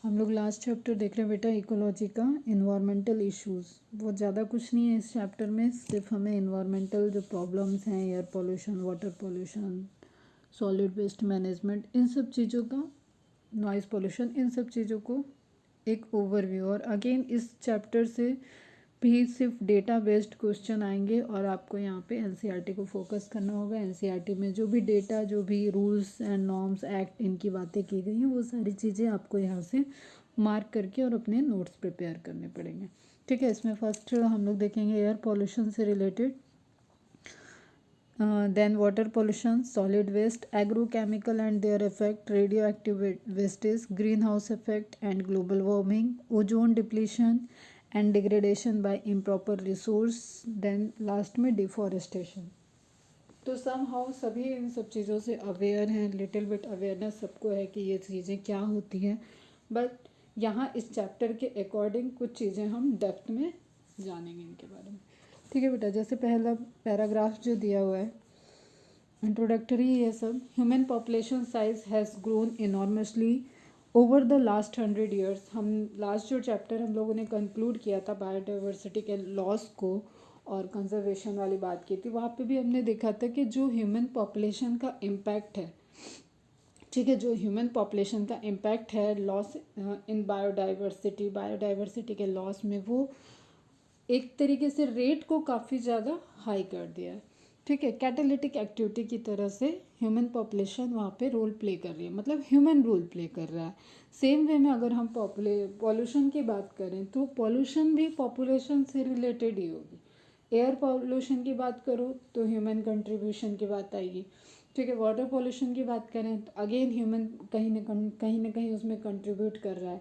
हम लोग last chapter देख रहे हैं बेटा इकोलॉजी का, इन्वायरमेंटल इश्यूज। बहुत ज़्यादा कुछ नहीं है इस चैप्टर में, सिर्फ हमें इन्वायरमेंटल जो प्रॉब्लम्स हैं, air pollution, water pollution, solid waste management, इन सब चीज़ों का, नॉइज़ पोल्यूशन, इन सब चीज़ों को एक ओवरव्यू। और अगेन इस चैप्टर से भी सिर्फ डेटा बेस्ड क्वेश्चन आएंगे और आपको यहाँ पे एनसीईआरटी को फोकस करना होगा। एनसीईआरटी में जो भी डेटा, जो भी रूल्स एंड नॉर्म्स, एक्ट, इनकी बातें की गई हैं, वो सारी चीज़ें आपको यहाँ से मार्क करके और अपने नोट्स प्रिपेयर करने पड़ेंगे। ठीक है, इसमें फर्स्ट हम लोग देखेंगे एयर पॉल्यूशन से related, then water pollution, solid waste, agrochemical and their effect, radioactive wastage, greenhouse effect and global warming, ozone depletion and degradation by improper resource, then last में deforestation। तो somehow सभी इन सब चीज़ों से अवेयर हैं, little bit awareness सबको है कि ये चीज़ें क्या होती हैं, बट यहाँ इस चैप्टर के अकॉर्डिंग कुछ चीज़ें हम डेप्थ में जानेंगे इनके बारे में। ठीक है बेटा, जैसे पहला पैराग्राफ जो दिया हुआ है, इंट्रोडक्टरी है सब। Human population size has grown enormously over the last 100 years. हम लास्ट जो चैप्टर हम लोगों ने कंक्लूड किया था बायोडाइवर्सिटी के लॉस को और कंजर्वेशन वाली बात की थी, वहाँ पे भी हमने देखा था कि जो ह्यूमन पॉपुलेशन का इम्पैक्ट है, ठीक है, जो ह्यूमन पॉपुलेशन का इम्पैक्ट है लॉस इन बायोडाइवर्सिटी के लॉस में, वो एक तरीके से रेट को काफ़ी ज़्यादा हाई कर दिया है। ठीक है, कैटालिटिक एक्टिविटी की तरह से ह्यूमन पॉपुलेशन वहाँ पे रोल प्ले कर रही है, मतलब ह्यूमन रोल प्ले कर रहा है। सेम वे में अगर हम पॉल्यूशन की बात करें तो पॉल्यूशन भी पॉपुलेशन से रिलेटेड ही होगी। एयर पॉल्यूशन की बात करो तो ह्यूमन कंट्रीब्यूशन की बात आएगी। ठीक है, वाटर पॉल्यूशन की बात करें तो अगेन ह्यूमन कहीं ना कहीं उसमें कंट्रीब्यूट कर रहा है।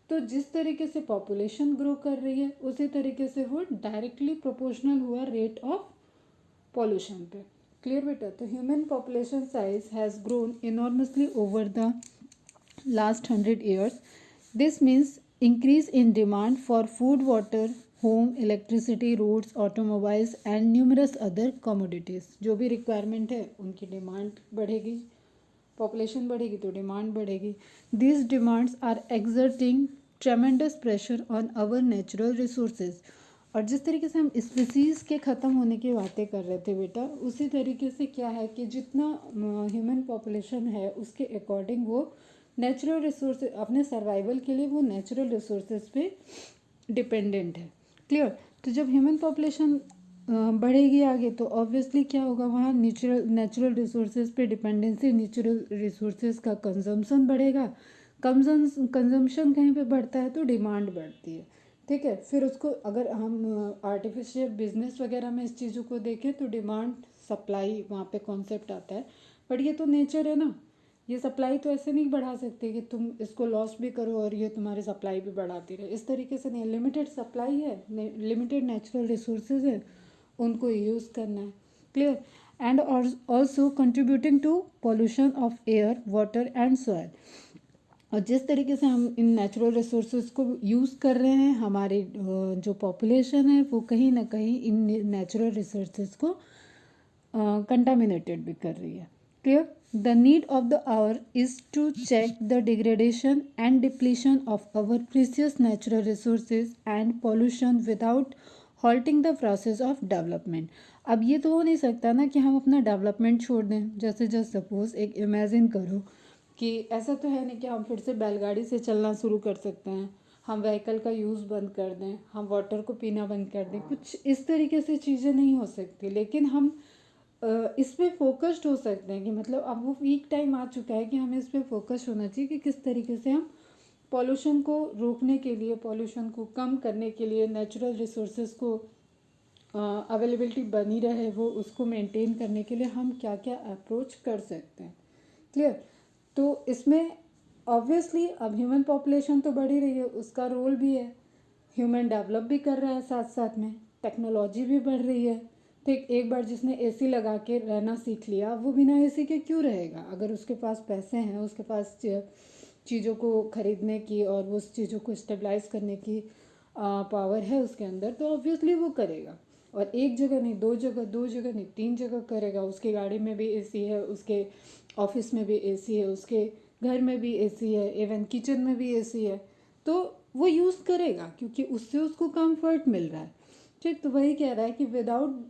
तो जिस तरीके से पॉपुलेशन ग्रो कर रही है उसी तरीके से वो डायरेक्टली प्रोपोर्शनल हुआ रेट ऑफ पॉल्यूशन पे। क्लियर बेटा? तो human population size has grown enormously over the last 100 years. This means increase in demand for food, water, home, electricity, roads, automobiles and numerous other commodities. जो भी requirement है उनकी demand बढ़ेगी, population बढ़ेगी तो डिमांड बढ़ेगी। These demands are exerting tremendous pressure on our natural resources. और जिस तरीके से हम स्पीसीज़ के ख़त्म होने की बातें कर रहे थे बेटा, उसी तरीके से क्या है कि जितना ह्यूमन पॉपुलेशन है उसके अकॉर्डिंग वो नेचुरल रिसोर्स, अपने सर्वाइवल के लिए वो नेचुरल रिसोर्सेज पे डिपेंडेंट है। क्लियर? तो जब ह्यूमन पॉपुलेशन बढ़ेगी आगे तो ऑब्वियसली क्या होगा, वहाँ नेचुरल रिसोर्सेज पे डिपेंडेंसी, नेचुरल रिसोर्सेज का कंजम्पशन बढ़ेगा। कंजम्पशन कहीं पे बढ़ता है तो डिमांड बढ़ती है। ठीक है, फिर उसको अगर हम आर्टिफिशियल बिजनेस वगैरह में इस चीज़ों को देखें तो डिमांड सप्लाई वहाँ पे कॉन्सेप्ट आता है। बट ये तो नेचर है ना, ये सप्लाई तो ऐसे नहीं बढ़ा सकते कि तुम इसको लॉस भी करो और ये तुम्हारी सप्लाई भी बढ़ाती रहे। इस तरीके से नहीं, लिमिटेड सप्लाई है, लिमिटेड नेचुरल रिसोर्सेज है, उनको यूज़ करना है। Clear? And also contributing to pollution of air, water and soil. और जिस तरीके से हम इन नेचुरल रिसोर्सेज को यूज़ कर रहे हैं, हमारी जो पॉपुलेशन है वो कहीं ना कहीं इन नेचुरल रिसोर्सेज को कंटामिनेटेड भी कर रही है। Clear? The need of the hour is to check the degradation and depletion of our precious natural resources and pollution without halting the process of development. अब ये तो हो नहीं सकता ना कि हम अपना डेवलपमेंट छोड़ दें। जैसे जस्ट सपोज एक इमेजिन करो कि ऐसा तो है नहीं कि हम फिर से बैलगाड़ी से चलना शुरू कर सकते हैं, हम व्हीकल का यूज़ बंद कर दें, हम वाटर को पीना बंद कर दें, कुछ इस तरीके से चीज़ें नहीं हो सकती। लेकिन हम इस पर फोकस्ड हो सकते हैं कि मतलब अब वो वीक टाइम आ चुका है कि हमें इस पर फोकस होना चाहिए कि किस तरीके से हम पॉल्यूशन को रोकने के लिए, पॉल्यूशन को कम करने के लिए, नेचुरल रिसोर्सेज को अवेलेबिलिटी बनी रहे वो उसको मेंटेन करने के लिए हम क्या क्या अप्रोच कर सकते हैं। क्लियर? तो इसमें ऑब्वियसली अब ह्यूमन पॉपुलेशन तो बढ़ ही रही है, उसका रोल भी है। ह्यूमन डेवलप भी कर रहा है, साथ साथ में टेक्नोलॉजी भी बढ़ रही है। ठीक, एक बार जिसने एसी लगा के रहना सीख लिया वो बिना एसी के क्यों रहेगा? अगर उसके पास पैसे हैं, उसके पास चीज़ों को खरीदने की और उस चीज़ों को स्टेबलाइज करने की पावर है उसके अंदर, तो ऑब्वियसली वो करेगा। और एक जगह नहीं, दो जगह नहीं, 3 जगह करेगा। उसकी गाड़ी में भी एसी है, उसके ऑफिस में भी एसी है, उसके घर में भी एसी है, इवन किचन में भी एसी है। तो वो यूज़ करेगा क्योंकि उससे उसको कंफर्ट मिल रहा है। ठीक, तो वही कह रहा है कि without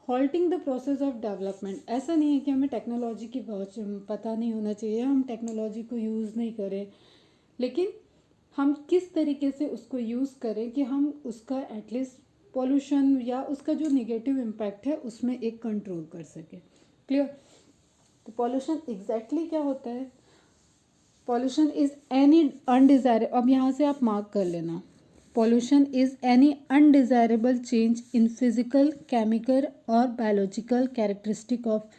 halting the process of development, ऐसा नहीं है कि हमें टेक्नोलॉजी की बहुत पता नहीं होना चाहिए, हम टेक्नोलॉजी को यूज़ नहीं करें, लेकिन हम किस तरीके से उसको यूज़ करें कि हम उसका एटलीस्ट पॉल्यूशन या उसका जो निगेटिव इम्पैक्ट है उसमें एक कंट्रोल कर सकें। क्लियर? तो पॉल्यूशन एग्जैक्टली क्या होता है? पॉल्यूशन इज एनी अनडिजायरेबल, अब यहाँ से आप मार्क कर लेना, pollution is any undesirable change in physical, chemical और biological characteristic of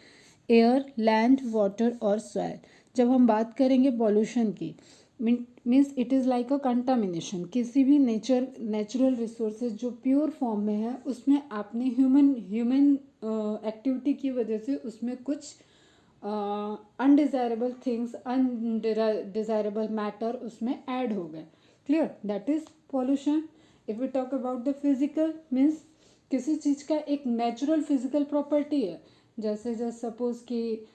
air, land, water और सॉइल। जब हम बात करेंगे पॉल्यूशन की, means it is like a contamination, किसी भी नेचुरल रिसोर्सेज जो प्योर फॉर्म में है उसमें आपने ह्यूमन एक्टिविटी की वजह से उसमें कुछ अनडिज़ायरेबल थिंग्स, अनडिज़ायरेबल मैटर उसमें ऐड हो गए। Clear? That is pollution. If we talk about the physical, means किसी चीज़ का एक नेचुरल फिजिकल प्रॉपर्टी है, जैसे सपोज कि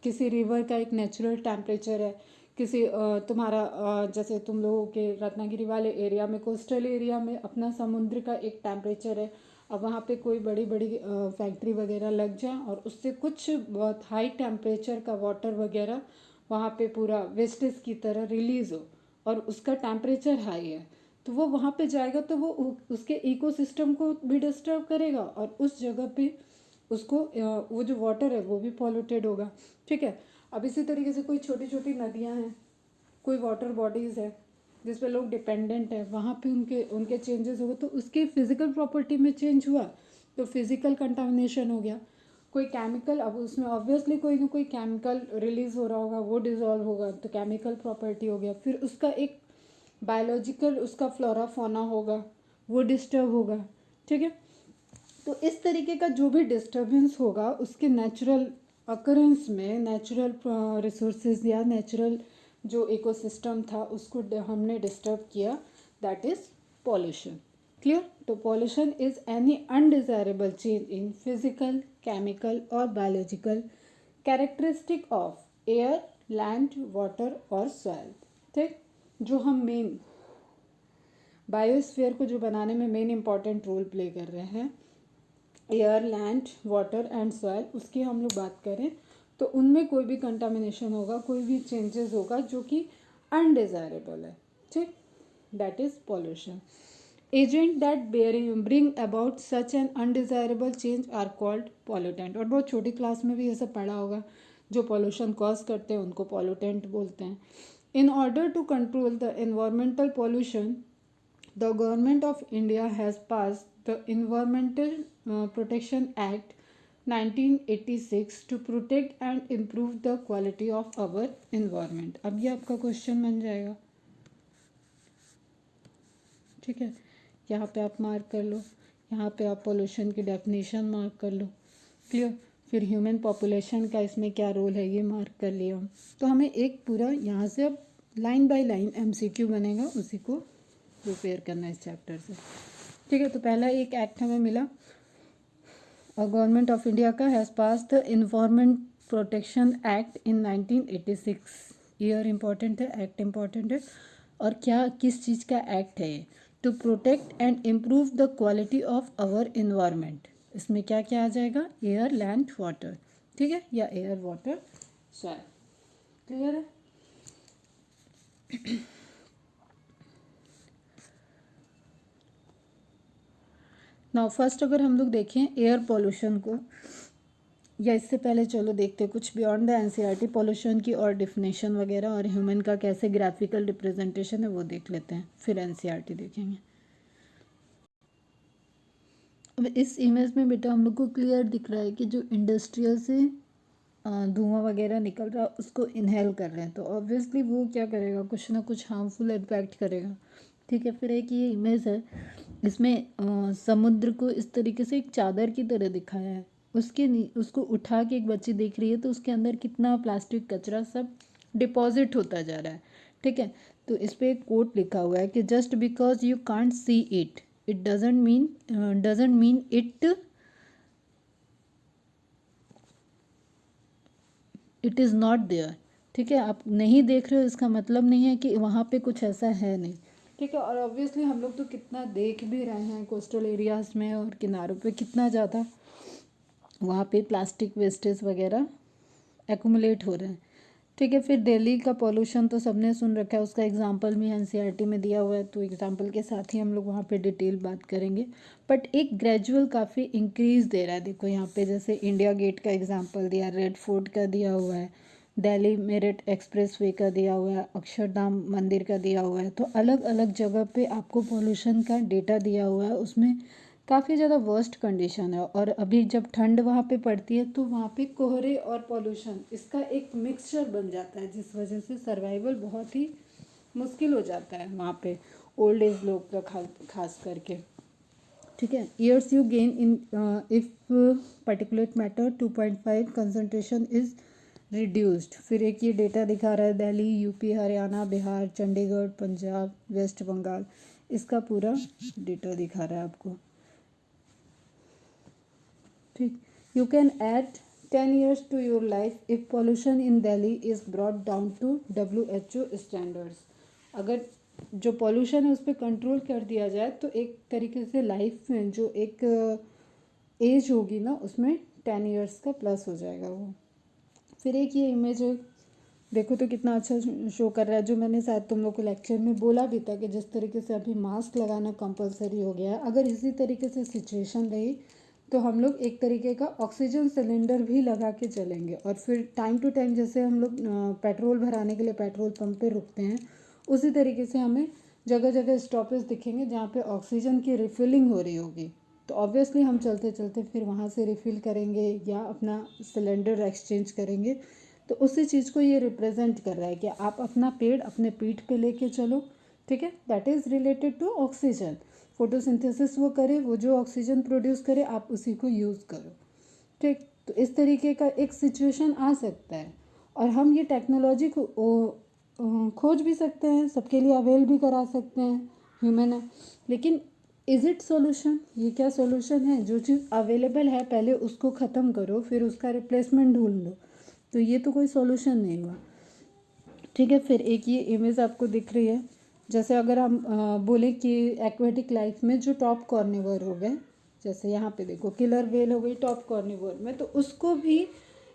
किसी रिवर का एक नेचुरल टेम्परेचर है, किसी तुम्हारा जैसे तुम लोगों के रत्नागिरी वाले एरिया में, कोस्टल एरिया में अपना समुद्र का एक टेम्परेचर है। अब वहाँ पे कोई बड़ी बड़ी फैक्ट्री वगैरह लग जाए और उससे कुछ बहुत हाई टेम्परेचर का वाटर वगैरह वहाँ पे पूरा वेस्टेज की तरह रिलीज हो और उसका टेम्परेचर हाई है, तो वो वहाँ पे जाएगा तो वो उसके इकोसिस्टम को भी डिस्टर्ब करेगा और उस जगह पे उसको वो जो वाटर है वो भी पॉल्यूटेड होगा। ठीक है? अब इसी तरीके से कोई छोटी छोटी नदियाँ हैं, कोई वाटर बॉडीज़ है जिस पे लोग डिपेंडेंट है, वहाँ पे उनके उनके चेंजेस हो गए तो उसके फिजिकल प्रॉपर्टी में चेंज हुआ तो फिजिकल कंटामिनेशन हो गया। कोई केमिकल, अब उसमें ऑब्वियसली कोई ना कोई केमिकल रिलीज हो रहा होगा, वो डिजॉल्व होगा तो केमिकल प्रॉपर्टी हो गया। फिर उसका एक बायोलॉजिकल उसका फ्लोरा फोना होगा, वो डिस्टर्ब होगा। ठीक है? तो इस तरीके का जो भी डिस्टर्बेंस होगा उसके नेचुरल अकरेंस में, नेचुरल रिसोर्सेज या नेचुरल जो इकोसिस्टम था उसको हमने डिस्टर्ब किया, दैट इज पॉल्यूशन। क्लियर? तो pollution is any undesirable change in physical, chemical और biological characteristic of air, land, water और सॉइल। ठीक? जो हम मेन बायोस्फीयर को जो बनाने में मेन इंपॉर्टेंट रोल प्ले कर रहे हैं, air, land, water and soil, उसकी हम लोग बात करें तो उनमें कोई भी कंटामिनेशन होगा, कोई भी चेंजेस होगा जो कि अनडिजायरेबल है। ठीक? That is pollution. Agent that bring about such an undesirable change are called pollutant. और बहुत छोटी क्लास में भी ये सब पढ़ा होगा, जो पॉल्यूशन कॉज करते हैं उनको पॉल्यूटेंट बोलते हैं। In order to control the environmental pollution, the Government of India has passed the Environmental Protection Act 1986 to protect and improve the quality of our environment। अब ये आपका क्वेश्चन बन जाएगा। ठीक है? यहाँ पे आप मार्क कर लो, यहाँ पे आप पोल्यूशन की डेफिनेशन मार्क कर लो। क्लियर? फिर ह्यूमन पॉपुलेशन का इसमें क्या रोल है ये मार्क कर लिया। तो हमें एक पूरा यहाँ से अब लाइन बाय लाइन एमसीक्यू बनेगा, उसी को प्रिपेयर करना है इस चैप्टर से। ठीक है? तो पहला एक एक्ट हमें मिला और गवर्नमेंट ऑफ इंडिया का has pass the environment protection act in 1986। Year important है, एक्ट इंपॉर्टेंट है। और क्या किस चीज़ का एक्ट है ये? To protect and improve the quality of our environment. इसमें क्या क्या आ जाएगा? Air, land, water. ठीक है? या एयर, वाटर, सॉइल। क्लियर है? नाउ फर्स्ट अगर हम लोग देखें एयर पॉल्यूशन को, या इससे पहले चलो देखते कुछ बियॉन्ड द एनसीईआरटी पॉल्यूशन की और डिफिनेशन वगैरह और ह्यूमन का कैसे ग्राफिकल रिप्रेजेंटेशन है वो देख लेते हैं, फिर एनसीईआरटी देखेंगे। अब इस इमेज में बेटा हम लोग को क्लियर दिख रहा है कि जो इंडस्ट्रियल से धुआं वगैरह निकल रहा है उसको इनहेल कर रहे हैं, तो ऑब्वियसली वो क्या करेगा, कुछ ना कुछ हार्मफुल इम्पैक्ट करेगा। ठीक है? फिर एक ये इमेज है, इसमें समुद्र को इस तरीके से एक चादर की तरह दिखाया है, उसको उठा के एक बच्ची देख रही है तो उसके अंदर कितना प्लास्टिक कचरा सब डिपॉजिट होता जा रहा है। ठीक है? तो इस पर एक कोट लिखा हुआ है कि just because you can't see it, it doesn't mean it is not there. ठीक है, आप नहीं देख रहे हो इसका मतलब नहीं है कि वहाँ पे कुछ ऐसा है नहीं। ठीक है, और ऑब्वियसली हम लोग तो कितना देख भी रहे हैं कोस्टल एरियाज़ में और किनारों पे कितना ज़्यादा वहाँ पे प्लास्टिक वेस्टेज वगैरह एक्यूमुलेट हो रहे हैं। ठीक है, फिर दिल्ली का पॉल्यूशन तो सबने सुन रखा है, उसका एग्जांपल भी एनसीईआरटी में दिया हुआ है, तो एग्जांपल के साथ ही हम लोग वहाँ पे डिटेल बात करेंगे। बट एक ग्रेजुअल काफ़ी इंक्रीज दे रहा है। देखो यहाँ पे जैसे इंडिया गेट का एग्जांपल दिया, रेड फोर्ट का दिया हुआ है, दिल्ली मेरठ एक्सप्रेसवे का दिया हुआ है, अक्षरधाम मंदिर का दिया हुआ है। तो अलग अलग जगह पे आपको पॉल्यूशन का डेटा दिया हुआ है, उसमें काफ़ी ज़्यादा वर्स्ट कंडीशन है। और अभी जब ठंड वहाँ पे पड़ती है तो वहाँ पे कोहरे और पॉल्यूशन इसका एक मिक्सचर बन जाता है, जिस वजह से सर्वाइवल बहुत ही मुश्किल हो जाता है वहाँ पे ओल्ड एज लोग का खास करके। ठीक है, years you gain in if particulate matter 2.5 concentration is reduced. फिर एक ये डेटा दिखा रहा है दिल्ली, यूपी, हरियाणा, बिहार, चंडीगढ़, पंजाब, वेस्ट बंगाल, इसका पूरा डेटा दिखा रहा है आपको। ठीक, you can add 10 years to your life if pollution in Delhi is brought down to WHO standards। अगर जो पॉल्यूशन है उस पर कंट्रोल कर दिया जाए तो एक तरीके से लाइफ में जो एक एज होगी ना उसमें 10 years का प्लस हो जाएगा वो। फिर एक ये इमेज है, देखो तो कितना अच्छा शो कर रहा है, जो मैंने शायद तुम लोग को लेक्चर में बोला भी था कि जिस तरीके से अभी मास्क लगाना कंपलसरी हो गया है, अगर इसी तरीके से सिचुएशन रही तो हम लोग एक तरीके का ऑक्सीजन सिलेंडर भी लगा के चलेंगे। और फिर टाइम टू टाइम जैसे हम लोग पेट्रोल भराने के लिए पेट्रोल पंप पे रुकते हैं, उसी तरीके से हमें जगह जगह स्टॉपेज दिखेंगे जहाँ पे ऑक्सीजन की रिफिलिंग हो रही होगी। तो ऑब्वियसली हम चलते चलते फिर वहाँ से रिफ़िल करेंगे या अपना सिलेंडर एक्सचेंज करेंगे। तो उसी चीज़ को ये रिप्रेजेंट कर रहा है कि आप अपना पेड़ अपने पीठ पे लेके चलो। ठीक है, that is related to oxygen. Photosynthesis वो करे, वो जो ऑक्सीजन प्रोड्यूस करे आप उसी को यूज़ करो। ठीक, तो इस तरीके का एक सिचुएशन आ सकता है और हम ये टेक्नोलॉजी को खोज भी सकते हैं, सबके लिए अवेल भी करा सकते हैं, ह्यूमन है। लेकिन इज़ इट सॉल्यूशन? ये क्या सॉल्यूशन है? जो चीज़ अवेलेबल है पहले उसको ख़त्म करो, फिर उसका रिप्लेसमेंट ढूंढ लो, तो ये तो कोई सॉल्यूशन नहीं हुआ। ठीक है, फिर एक ये इमेज आपको दिख रही है, जैसे अगर हम बोले कि एक्वेटिक लाइफ में जो टॉप कॉर्निवोर हो गए, जैसे यहाँ पे देखो किलर वेल हो गई टॉप कॉर्निवोर में, तो उसको भी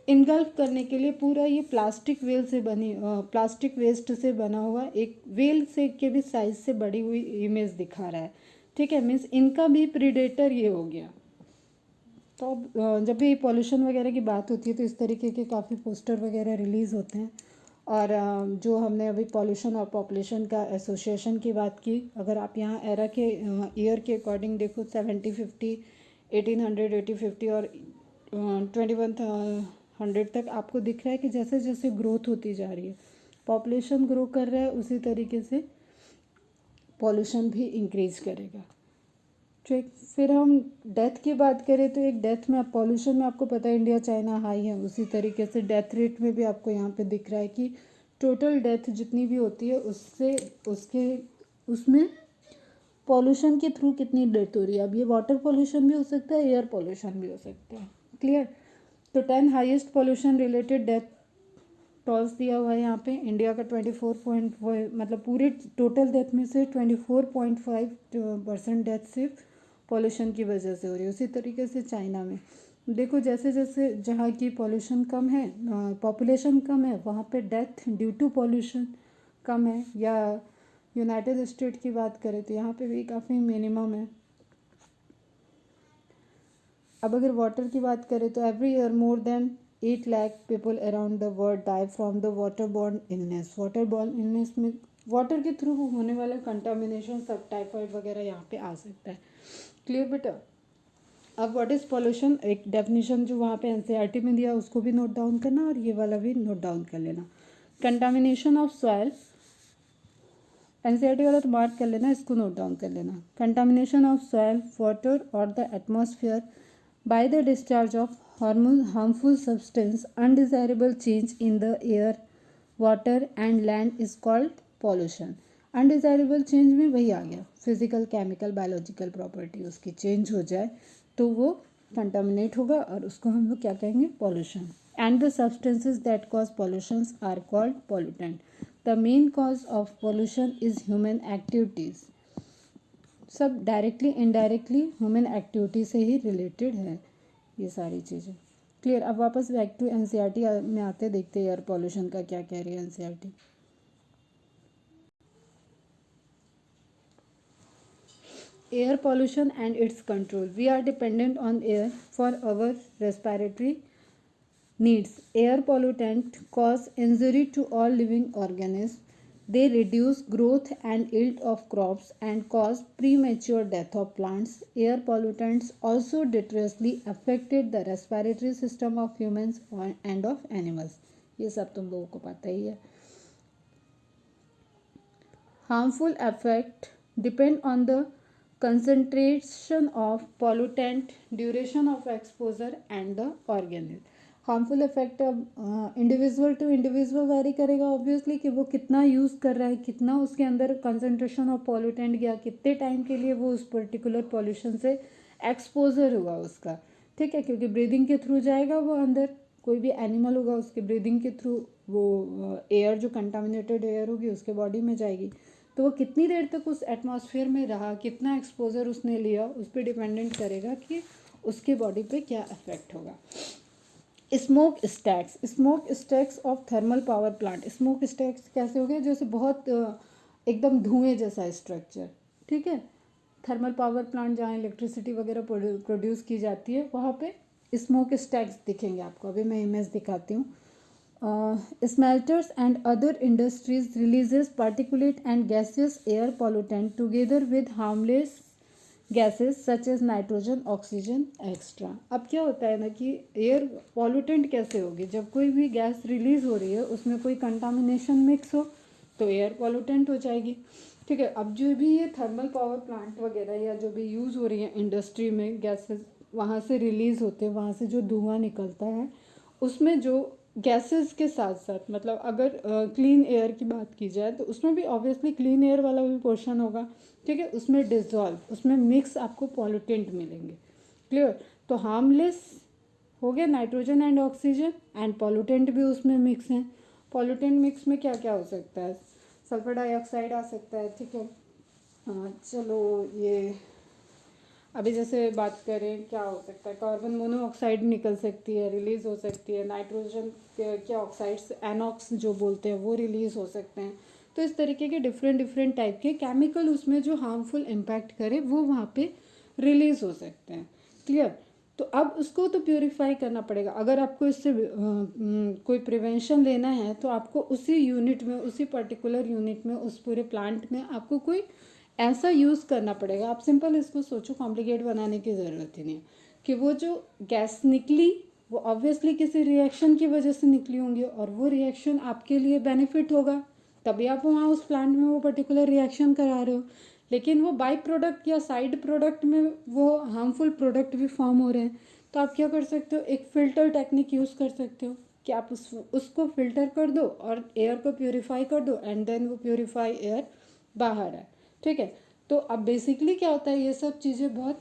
इनगल्फ करने के लिए पूरा ये प्लास्टिक वेल से बनी प्लास्टिक वेस्ट से बना हुआ एक वेल से के भी साइज से बड़ी हुई इमेज दिखा रहा है। ठीक है, मीन्स इनका भी प्रीडेटर ये हो गया। तो अब जब भी पॉल्यूशन वगैरह की बात होती है तो इस तरीके के काफ़ी पोस्टर वगैरह रिलीज़ होते हैं। और जो हमने अभी पॉल्यूशन और पॉपुलेशन का एसोसिएशन की बात की, अगर आप यहाँ एरा के ईयर के अकॉर्डिंग देखो 70, 50, 1800, 80, 50 और 2100 तक आपको दिख रहा है कि जैसे जैसे ग्रोथ होती जा रही है, पॉपुलेशन ग्रो कर रहा है, उसी तरीके से पॉल्यूशन भी इंक्रीज करेगा। ठीक, फिर हम डेथ की बात करें तो एक डेथ में आप पॉल्यूशन में आपको पता है इंडिया चाइना हाई है, उसी तरीके से डेथ रेट में भी आपको यहाँ पे दिख रहा है कि टोटल डेथ जितनी भी होती है उससे उसके उसमें पॉल्यूशन के थ्रू कितनी डेथ हो रही है। अब ये वाटर पॉल्यूशन भी हो सकता है, एयर पॉल्यूशन भी हो सकता है। क्लियर? तो 10 highest pollution related death tolls दिया हुआ है यहाँ पे। इंडिया का 24.5 मतलब पूरे टोटल डेथ में से 24.5% डेथ सिर्फ पॉल्यूशन की वजह से हो रही है। उसी तरीके से चाइना में देखो, जैसे जैसे जहाँ की पॉल्यूशन कम है, पॉपुलेशन कम है, वहाँ पे डेथ ड्यू टू पॉल्यूशन कम है। या यूनाइटेड स्टेट की बात करें तो यहाँ पे भी काफ़ी मिनिमम है। अब अगर वाटर की बात करें तो every year more than 8 lakh people around the world die from the waterborne illness. Waterborne illness में वाटर के थ्रू होने वाला कंटामिनेशन सब टाइफाइड वगैरह यहाँ पे आ सकता है। क्लियर बेटा? अब व्हाट इज़ पॉल्यूशन, एक डेफिनेशन जो वहाँ पे एनसीईआरटी में दिया उसको भी नोट डाउन करना और ये वाला भी नोट डाउन कर लेना। कंटामिनेशन ऑफ सॉइल, एनसीईआरटी वाला तो मार्क कर लेना, इसको नोट डाउन कर लेना। कंटामिनेशन ऑफ सॉइल, वाटर और the atmosphere by the discharge of harmful substance, undesirable change in the air, water and land is called pollution। undesirable change में वही आ गया, फिजिकल, केमिकल, बायोलॉजिकल प्रॉपर्टी उसकी change हो जाए तो वो कंटामिनेट होगा और उसको हम लोग क्या कहेंगे? Pollution. and the substances that cause pollutions are called pollutant. The main cause of pollution is human activities. सब डायरेक्टली इनडायरेक्टली ह्यूमन एक्टिविटी से ही रिलेटेड है ये सारी चीज़ें. क्लियर. अब वापस बैक टू एनसीईआरटी में आते देखते एयर पॉल्यूशन का क्या कह रही है NCERT. Air pollution and its control. We are dependent on air for our respiratory needs. Air pollutants cause injury to all living organisms. They reduce growth and yield of crops and cause premature death of plants. Air pollutants also deleteriously affected the respiratory system of humans and of animals. ये सब तुम लोगों को पता ही है. Harmful effect depend on the concentration of pollutant, duration of exposure and the organism. Harmful effect individual to individual vary करेगा obviously कि वो कितना यूज़ कर रहा है, कितना उसके अंदर कंसंट्रेशन ऑफ पॉल्यूटेंट गया, कितने टाइम के लिए वो उस पर्टिकुलर पॉल्यूशन से एक्सपोजर हुआ उसका. ठीक है, क्योंकि ब्रीदिंग के थ्रू जाएगा वो अंदर. कोई भी एनिमल होगा उसके ब्रीदिंग के थ्रू वो एयर जो कंटामिनेटेड एयर होगी उसके बॉडी में जाएगी. तो वो कितनी देर तक उस एटमॉस्फेयर में रहा, कितना एक्सपोजर उसने लिया, उस पर डिपेंडेंट करेगा कि उसके बॉडी पे क्या इफेक्ट होगा. Smoke stacks of thermal power plant. Smoke stacks कैसे हो गए, जैसे बहुत एकदम धुएं जैसा स्ट्रक्चर. ठीक है, थर्मल पावर प्लांट जहाँ इलेक्ट्रिसिटी वगैरह प्रोड्यूस की जाती है वहाँ पे स्मोक स्टैक्स दिखेंगे आपको. अभी मैं इमेज दिखाती हूँ. Smelters and other industries releases particulate and gaseous air pollutant together with harmless gases such as nitrogen, oxygen, extra. अब क्या होता है ना कि एयर पॉल्यूटेंट कैसे होगी, जब कोई भी गैस रिलीज हो रही है उसमें कोई कंटामिनेशन मिक्स हो तो एयर पॉल्यूटेंट हो जाएगी. ठीक है, अब जो भी ये थर्मल पावर प्लांट वगैरह या जो भी यूज़ हो रही है इंडस्ट्री में गैसेस वहाँ से रिलीज़ होते हैं, वहाँ से जो धुआं निकलता है उसमें जो गैसेस के साथ साथ मतलब अगर क्लीन एयर की बात की जाए तो उसमें भी ऑब्वियसली क्लीन एयर वाला भी पोर्शन होगा. ठीक है, उसमें डिजॉल्व उसमें मिक्स आपको पॉल्यूटेंट मिलेंगे. क्लियर. तो हार्मलेस हो गया nitrogen and oxygen and pollutant भी उसमें मिक्स हैं. पॉल्यूटेंट मिक्स में क्या क्या हो सकता है, सल्फर डाइऑक्साइड आ सकता है. ठीक है, चलो ये अभी जैसे बात करें क्या हो सकता है, कार्बन मोनोऑक्साइड निकल सकती है, रिलीज़ हो सकती है. नाइट्रोजन के ऑक्साइड्स एनॉक्स जो बोलते हैं वो रिलीज़ हो सकते हैं. तो इस तरीके के डिफरेंट टाइप के केमिकल उसमें जो हार्मफुल इम्पैक्ट करे वो वहाँ पे रिलीज़ हो सकते हैं. क्लियर. तो अब उसको तो प्योरीफाई करना पड़ेगा. अगर आपको इससे कोई प्रिवेंशन लेना है तो आपको उसी यूनिट में उसी पर्टिकुलर यूनिट में उस पूरे प्लांट में आपको कोई ऐसा यूज़ करना पड़ेगा. आप सिंपल इसको सोचो, कॉम्प्लिकेट बनाने की ज़रूरत ही नहीं है कि वो जो गैस निकली वो ऑब्वियसली किसी रिएक्शन की वजह से निकली होंगी और वो रिएक्शन आपके लिए बेनिफिट होगा तभी आप वहाँ उस प्लांट में वो पर्टिकुलर रिएक्शन करा रहे हो. लेकिन वो बाई प्रोडक्ट या साइड प्रोडक्ट में वो हार्मफुल प्रोडक्ट भी फॉर्म हो रहे हैं. तो आप क्या कर सकते हो, एक फ़िल्टर टेक्निक यूज़ कर सकते हो कि आप उसको फ़िल्टर कर दो और एयर को प्योरीफाई कर दो एंड देन वो प्योरीफाई एयर बाहर है. ठीक है, तो अब बेसिकली क्या होता है, ये सब चीज़ें बहुत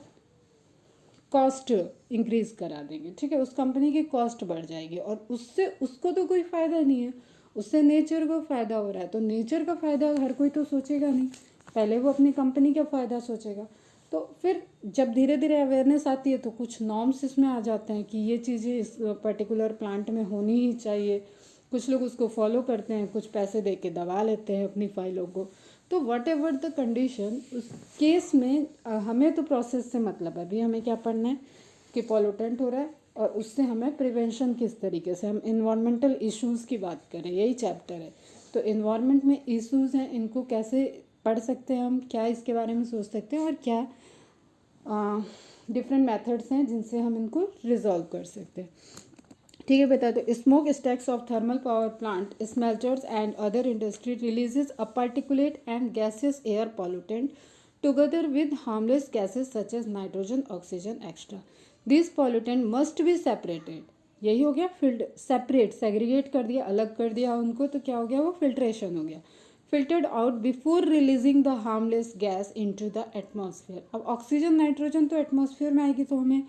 कॉस्ट इंक्रीज़ करा देंगे. ठीक है, उस कंपनी की कॉस्ट बढ़ जाएगी और उससे उसको तो कोई फ़ायदा नहीं है, उससे नेचर को फ़ायदा हो रहा है. तो नेचर का फ़ायदा हर कोई तो सोचेगा नहीं, पहले वो अपनी कंपनी का फ़ायदा सोचेगा. तो फिर जब धीरे धीरे अवेयरनेस आती है तो कुछ नॉर्म्स इसमें आ जाते हैं कि ये चीज़ें इस पर्टिकुलर प्लांट में होनी ही चाहिए. कुछ लोग उसको फॉलो करते हैं, कुछ पैसे दे के दबा लेते हैं अपनी फाइलों को. तो वट एवर द कंडीशन उस केस में हमें तो प्रोसेस से मतलब है. अभी हमें क्या पढ़ना है कि पॉल्यूटेंट हो रहा है और उससे हमें प्रिवेंशन किस तरीके से, हम इन्वायरमेंटल इश्यूज़ की बात करें, यही चैप्टर है. तो इन्वायरमेंट में इश्यूज़ हैं, इनको कैसे पढ़ सकते हैं हम, क्या इसके बारे में सोच सकते हैं और क्या डिफरेंट मेथड्स हैं जिनसे हम इनको रिजॉल्व कर सकते हैं. ठीक है बेटा. तो smoke stacks of thermal power plant, smelters and other industry releases a particulate and gaseous air pollutant together with harmless gases such as nitrogen, oxygen, extra. This pollutant must be separated. यही हो गया separate, segregate कर दिया, अलग कर दिया उनको. तो क्या हो गया, वो फिल्ट्रेशन हो गया. filtered out before releasing the harmless gas into the atmosphere. अब ऑक्सीजन नाइट्रोजन तो एटमॉस्फेयर में आएगी तो हमें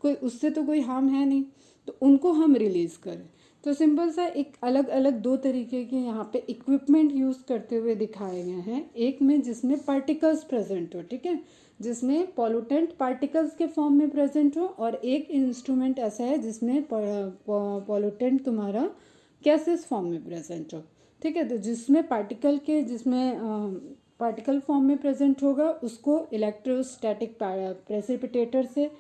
कोई उससे तो कोई हार्म है नहीं, तो उनको हम रिलीज़ करें. तो सिंपल सा एक अलग अलग दो तरीके के यहाँ पे इक्विपमेंट यूज़ करते हुए दिखाए गए हैं। एक में जिसमें पार्टिकल्स प्रेजेंट हो, ठीक है, जिसमें पॉल्यूटेंट पार्टिकल्स के फॉर्म में प्रेजेंट हो, और एक इंस्ट्रूमेंट ऐसा है जिसमें पॉल्यूटेंट तुम्हारा गैसेस फॉर्म में प्रेजेंट हो, ठीक है। तो जिसमें पार्टिकल फॉर्म में प्रेजेंट होगा उसको इलेक्ट्रोस्टैटिक प्रेसिपिटेटर से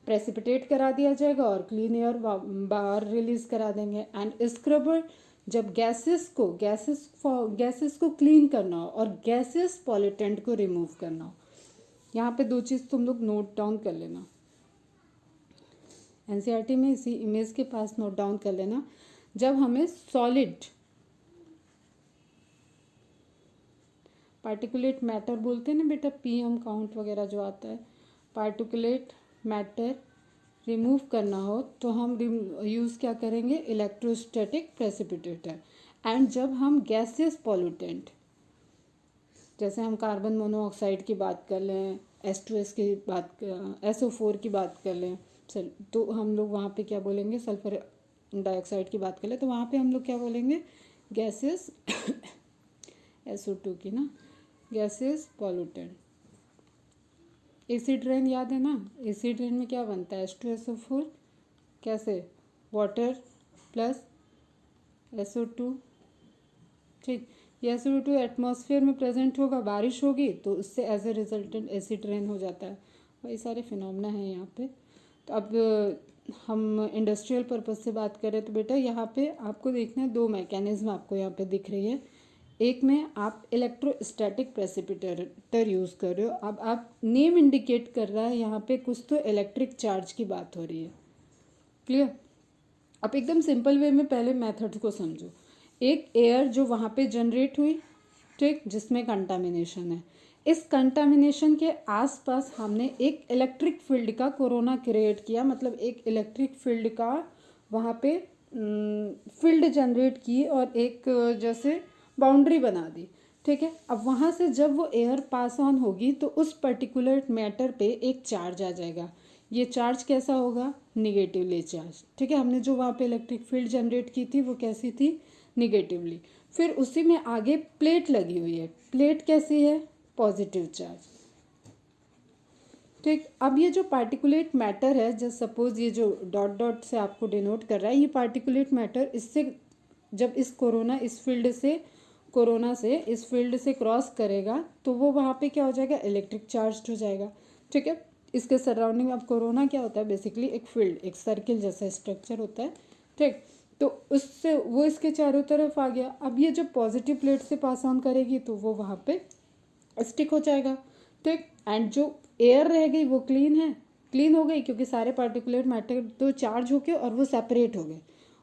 प्रेसिपिटेट करा दिया जाएगा और क्लीन एयर बाहर रिलीज करा देंगे। एंड स्क्रबर जब गैसेस को क्लीन करना हो और गैसेस पॉल्यूटेंट को रिमूव करना हो। यहाँ पे दो चीज़ तुम लोग नोट डाउन कर लेना, एनसीईआरटी में इसी इमेज के पास नोट डाउन कर लेना। जब हमें सॉलिड पार्टिकुलेट मैटर बोलते हैं ना बेटा, पीएम काउंट वगैरह जो आता है, पार्टिकुलेट मैटर रिमूव करना हो तो हम यूज़ क्या करेंगे, इलेक्ट्रोस्टैटिक प्रेसिपिटेटर। एंड जब हम गैसेस पॉल्यूटेंट, जैसे हम कार्बन मोनोऑक्साइड की बात कर लें, H2S की बात, SO4 की बात कर लें, चल तो हम लोग वहाँ पे क्या बोलेंगे, सल्फर डाइऑक्साइड की बात कर लें तो वहाँ पे हम लोग क्या बोलेंगे, गैसेस SO2 की ना, गैसेस पॉल्यूटेंट। एसिड रेन याद है ना, एसिड रेन में क्या बनता है, H2SO4 कैसे, वाटर प्लस SO2, ठीक। ये SO2 एटमॉस्फेयर में प्रेजेंट होगा, बारिश होगी तो उससे as a resultant acid rain हो जाता है। वही सारे फिनोमेना हैं यहाँ पे। तो अब हम इंडस्ट्रियल पर्पज से बात करें तो बेटा यहाँ पे आपको देखना है दो मैकेनिज्म आपको यहाँ पे दिख रही है। एक में आप इलेक्ट्रोस्टैटिक प्रेसिपिटेटर यूज़ कर रहे हो। अब आप नेम इंडिकेट कर रहा है यहाँ पे कुछ तो इलेक्ट्रिक चार्ज की बात हो रही है, क्लियर। अब एकदम सिंपल वे में पहले मेथड को समझो। एक एयर जो वहाँ पे जनरेट हुई, ठीक, जिसमें कंटामिनेशन है, इस कंटामिनेशन के आसपास हमने एक इलेक्ट्रिक फील्ड का कोरोना क्रिएट किया, मतलब एक इलेक्ट्रिक फील्ड का वहाँ पे फील्ड जनरेट की और एक जैसे बाउंड्री बना दी, ठीक है। अब वहाँ से जब वो एयर पास ऑन होगी तो उस पर्टिकुलर मैटर पे एक चार्ज आ जाएगा। ये चार्ज कैसा होगा, निगेटिवली चार्ज, ठीक है। हमने जो वहाँ पे इलेक्ट्रिक फील्ड जनरेट की थी वो कैसी थी, निगेटिवली। फिर उसी में आगे प्लेट लगी हुई है, प्लेट कैसी है, पॉजिटिव चार्ज, ठीक। अब ये जो पार्टिकुलेट मैटर है, जस्ट सपोज ये जो डॉट डॉट से आपको डिनोट कर रहा है, ये पार्टिकुलेट मैटर इससे जब इस कोरोना से इस फील्ड से क्रॉस करेगा तो वो वहाँ पे क्या हो जाएगा, इलेक्ट्रिक चार्ज हो जाएगा, ठीक है। इसके सराउंडिंग में अब कोरोना क्या होता है, बेसिकली एक फील्ड, एक सर्किल जैसा स्ट्रक्चर होता है, ठीक। तो उससे वो इसके चारों तरफ आ गया। अब ये जब पॉजिटिव प्लेट से पास ऑन करेगी तो वो वहाँ पे स्टिक हो जाएगा, ठीक। एंड जो एयर रह गई वो क्लीन हो गई, क्योंकि सारे पार्टिकुलर मैटर तो चार्ज हो गए और वो सेपरेट हो गए,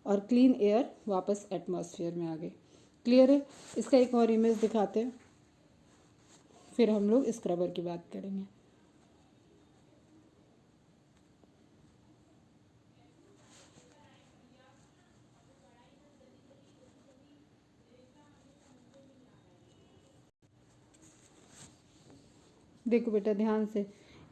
और क्लीन एयर वापस एटमॉस्फेयर में आ गई, क्लियर है। इसका एक और इमेज दिखाते हैं, फिर हम लोग स्क्रबर की बात करेंगे। देखो बेटा ध्यान से,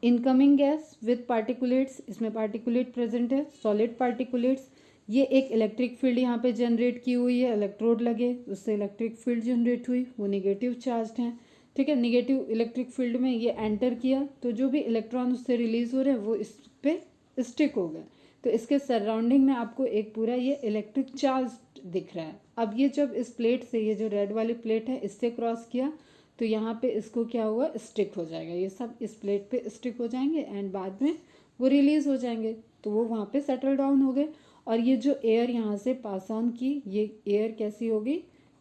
इनकमिंग गैस विथ पार्टिकुलेट्स, इसमें पार्टिकुलेट प्रेजेंट है, सॉलिड पार्टिकुलेट्स। ये एक इलेक्ट्रिक फील्ड यहाँ पे जनरेट की हुई है, इलेक्ट्रोड लगे उससे इलेक्ट्रिक फील्ड जनरेट हुई, वो निगेटिव चार्ज हैं, ठीक है। निगेटिव इलेक्ट्रिक फील्ड में ये एंटर किया तो जो भी इलेक्ट्रॉन उससे रिलीज हो रहे हैं वो इस पे स्टिक हो गए। तो इसके सराउंडिंग में आपको एक पूरा ये इलेक्ट्रिक चार्ज दिख रहा है। अब ये जब इस प्लेट से, ये जो रेड वाली प्लेट है, इससे क्रॉस किया तो यहाँ पे इसको क्या हुआ, स्टिक हो जाएगा, ये सब इस प्लेट पे स्टिक हो जाएंगे एंड बाद में वो रिलीज हो जाएंगे, तो वो वहाँ पे सेटल डाउन हो गए। और ये जो एयर यहाँ से पास ऑन की, ये एयर कैसी होगी,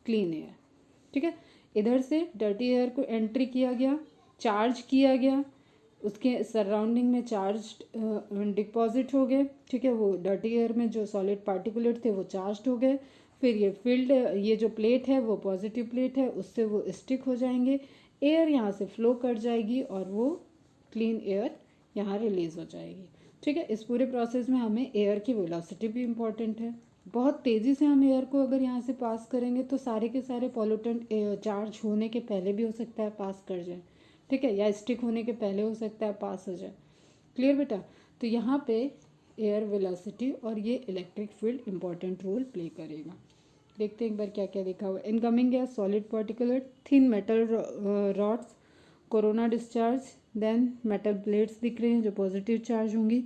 क्लीन एयर, ठीक है। इधर से डर्टी एयर को एंट्री किया गया, चार्ज किया गया, उसके सराउंडिंग में चार्ज डिपॉजिट हो गए, ठीक है। वो डर्टी एयर में जो सॉलिड पार्टिकुलेट थे वो चार्ज हो गए। फिर ये फील्ड, ये जो प्लेट है वो पॉजिटिव प्लेट है, उससे वो स्टिक हो जाएंगे, एयर यहाँ से फ्लो कर जाएगी और वो क्लीन एयर यहाँ रिलीज हो जाएगी, ठीक है। इस पूरे प्रोसेस में हमें एयर की वेलोसिटी भी इम्पॉर्टेंट है। बहुत तेज़ी से हम एयर को अगर यहाँ से पास करेंगे तो सारे के सारे पॉल्यूटेंट चार्ज होने के पहले भी हो सकता है पास कर जाए, ठीक है, या स्टिक होने के पहले हो सकता है पास हो जाए, क्लियर बेटा। तो यहाँ पे एयर वेलोसिटी और ये electric field important role play करेगा। देखते हैं एक बार क्या क्या लिखा हुआ है। Incoming gas solid particulate, thin metal rods, corona discharge, then metal plates दिख रही हैं जो पॉजिटिव चार्ज होंगी,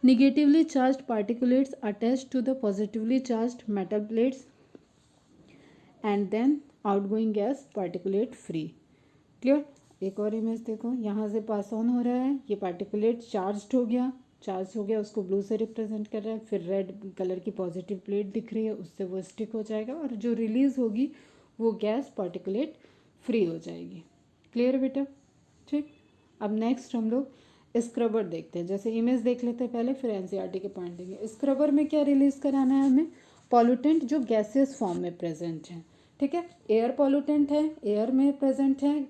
negatively charge particulates attach to the positively charge metal plates, and then outgoing gas particulate free. Clear. एक और image देखो, यहाँ से पास ऑन हो रहा है, ये पार्टिकुलेट चार्ज हो गया, उसको ब्लू से रिप्रेजेंट कर रहा है, फिर रेड कलर की पॉजिटिव प्लेट दिख रही है, उससे वो स्टिक हो जाएगा और जो रिलीज होगी वो गैस पार्टिकुलेट फ्री हो जाएगी। क्लियर बेटा। ठीक। अब नेक्स्ट हम लोग स्क्रबर देखते हैं। जैसे इमेज देख लेते हैं पहले, फिर एनसीईआरटी के पॉइंट देंगे। स्क्रबर में क्या रिलीज कराना है हमें? पॉल्यूटेंट जो गैसेस फॉर्म में प्रेजेंट है। ठीक है, एयर पॉल्यूटेंट है, एयर में प्रेजेंट है,